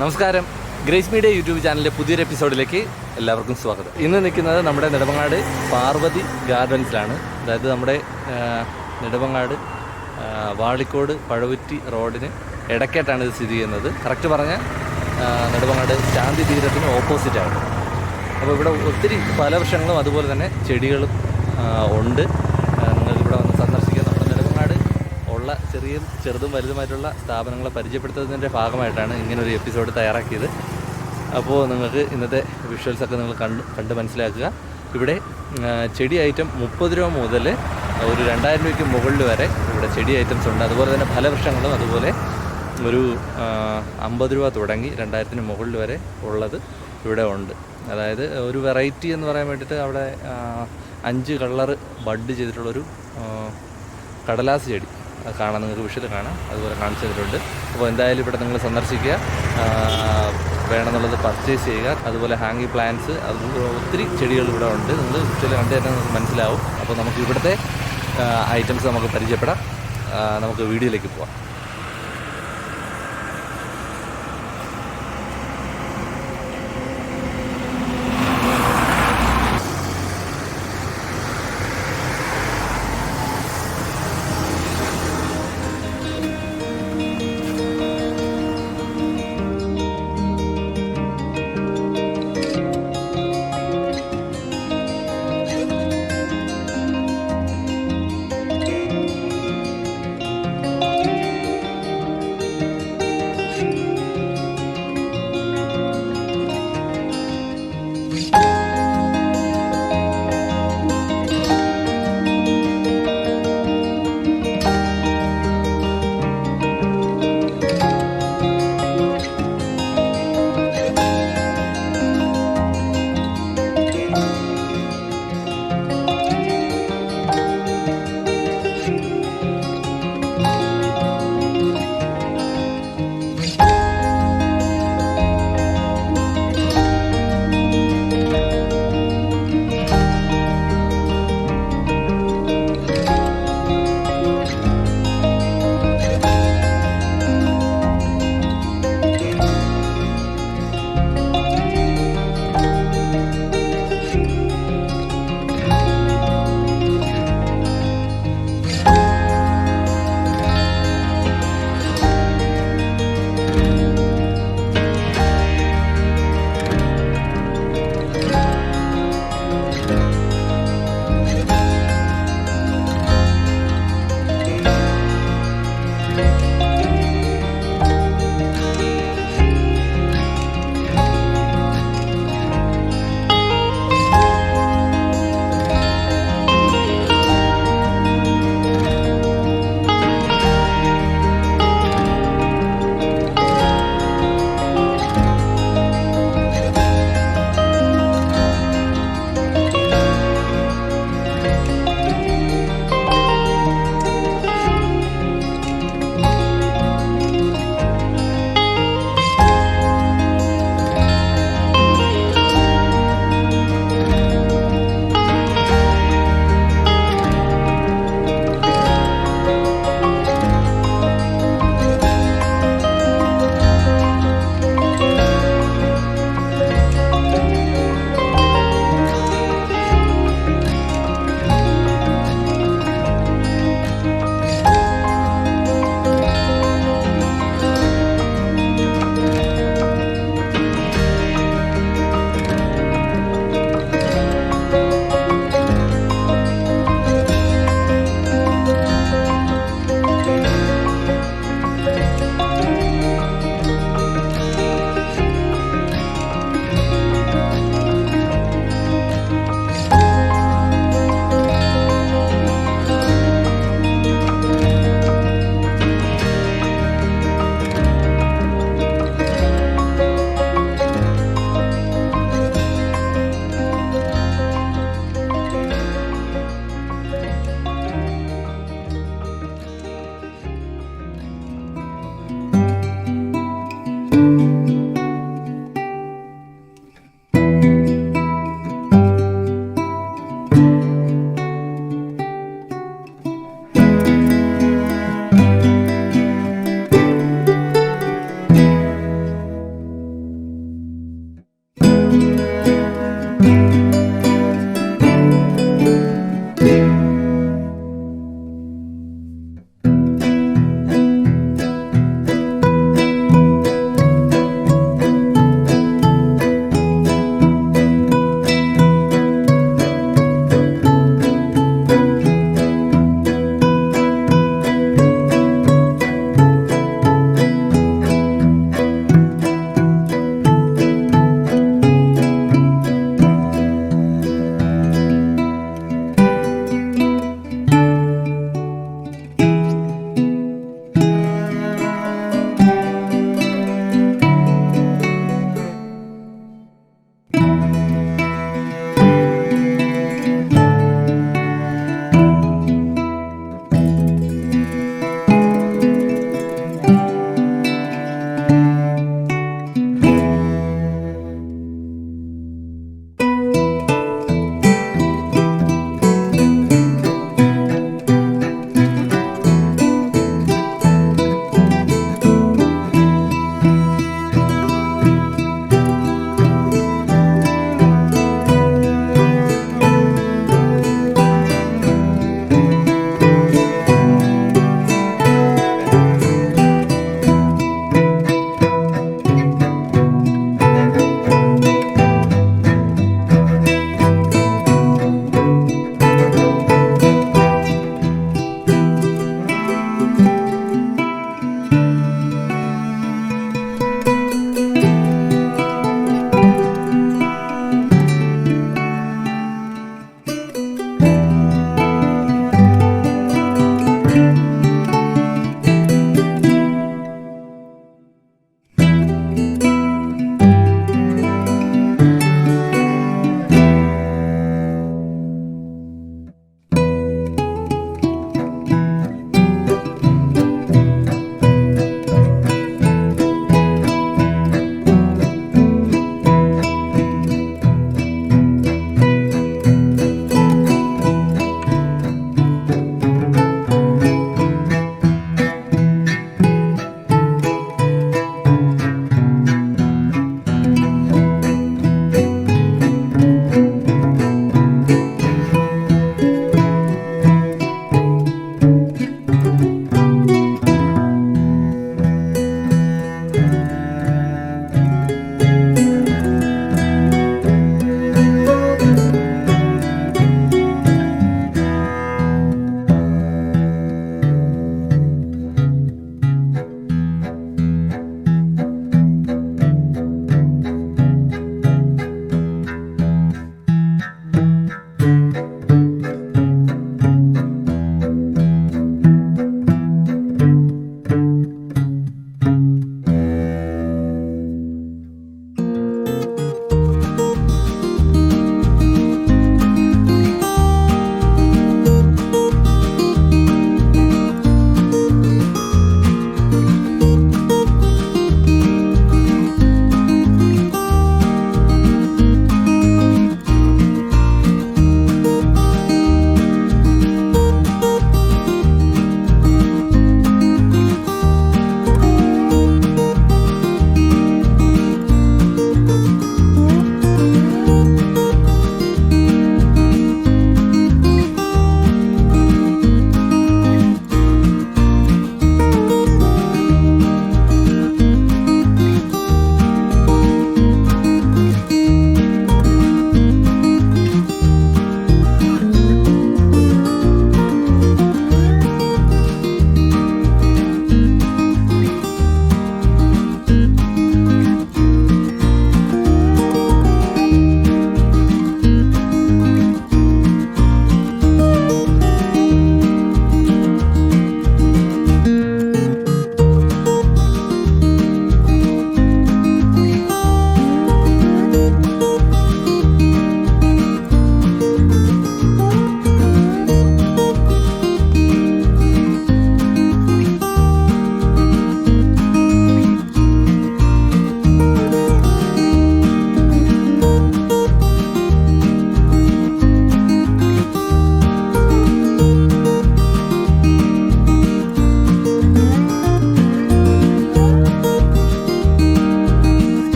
നമസ്കാരം. Grace media YouTube ചാനലിലെ പുതിയൊരു എപ്പിസോഡിലേക്ക് എല്ലാവർക്കും സ്വാഗതം. ഇന്ന് നിൽക്കുന്നത് നമ്മുടെ നെടുമങ്ങാട് പാർവതി ഗാർഡൻസിലാണ്. അതായത് നമ്മുടെ നെടുമങ്ങാട് വാളിക്കോട് പഴവുറ്റി റോഡിന് ഇടയ്ക്കായിട്ടാണ് ഇത് സ്ഥിതി ചെയ്യുന്നത്. കറക്റ്റ് പറഞ്ഞാൽ നെടുമങ്ങാട് ശാന്തി തീരത്തിന് ഓപ്പോസിറ്റായിട്ട്. അപ്പോൾ ഇവിടെ ഒത്തിരി ഫലവൃക്ഷങ്ങളും അതുപോലെ തന്നെ ചെടികളും ഉണ്ട്. നിങ്ങൾക്കിവിടെ വന്ന് സന്ദർശിക്കാൻ നമ്മുടെ നെടുമങ്ങാട് ഉള്ള ചെറുതും വലുതുമായിട്ടുള്ള സ്ഥാപനങ്ങളെ പരിചയപ്പെടുത്തുന്നതിൻ്റെ ഭാഗമായിട്ടാണ് ഇങ്ങനൊരു എപ്പിസോഡ് തയ്യാറാക്കിയത്. അപ്പോൾ നിങ്ങൾക്ക് ഇന്നത്തെ വിഷ്വൽസൊക്കെ നിങ്ങൾ കണ്ട് മനസ്സിലാക്കുക. ഇവിടെ ചെടി ഐറ്റം 30 രൂപ മുതൽ ഒരു 2000 രൂപയ്ക്ക് മുകളിൽ വരെ ഇവിടെ ചെടി ഐറ്റംസ് ഉണ്ട്. അതുപോലെ തന്നെ ഫലവൃക്ഷങ്ങളും അതുപോലെ ഒരു 50 രൂപ തുടങ്ങി 2000-ന് മുകളിൽ വരെ ഉള്ളത് ഇവിടെ ഉണ്ട്. അതായത് ഒരു വെറൈറ്റി എന്ന് പറയാൻ വേണ്ടിയിട്ട് അവിടെ 5 കളർ ബഡ് ചെയ്തിട്ടുള്ളൊരു കടലാസ് ചെടി കാണാം, നിങ്ങൾക്ക് വിഷ്വൽ കാണാം, അതുപോലെ കാണിച്ചു തന്നിട്ടുണ്ട്. അപ്പോൾ എന്തായാലും ഇവിടെ നിങ്ങൾ സന്ദർശിക്കുക, വേണമെന്നുള്ളത് പർച്ചേസ് ചെയ്യുക. അതുപോലെ ഹാങ്ങിങ് പ്ലാന്റ്സ്, അതുപോലെ ഒത്തിരി ചെടികൾ ഇവിടെ ഉണ്ട്. നിങ്ങൾ വിഷ്വൽ കണ്ടു തന്നെ നിങ്ങൾക്ക് മനസ്സിലാവും. അപ്പോൾ നമുക്ക് ഇവിടുത്തെ ഐറ്റംസ് നമുക്ക് പരിചയപ്പെടാം. നമുക്ക് വീഡിയോയിലേക്ക് പോവാം.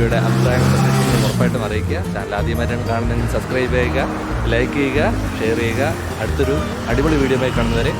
വീഡിയോയുടെ അഭിപ്രായങ്ങൾ നിർദ്ദേശങ്ങൾ ഉറപ്പായിട്ടും അറിയിക്കുക. ചാനൽ ആദ്യമായിട്ടാണ് കാണുന്നതെങ്കിൽ സബ്സ്ക്രൈബ് ചെയ്യുക, ലൈക്ക് ചെയ്യുക, ഷെയർ ചെയ്യുക. അടുത്തൊരു അടിപൊളി വീഡിയോയുമായി കാണുന്നവരെ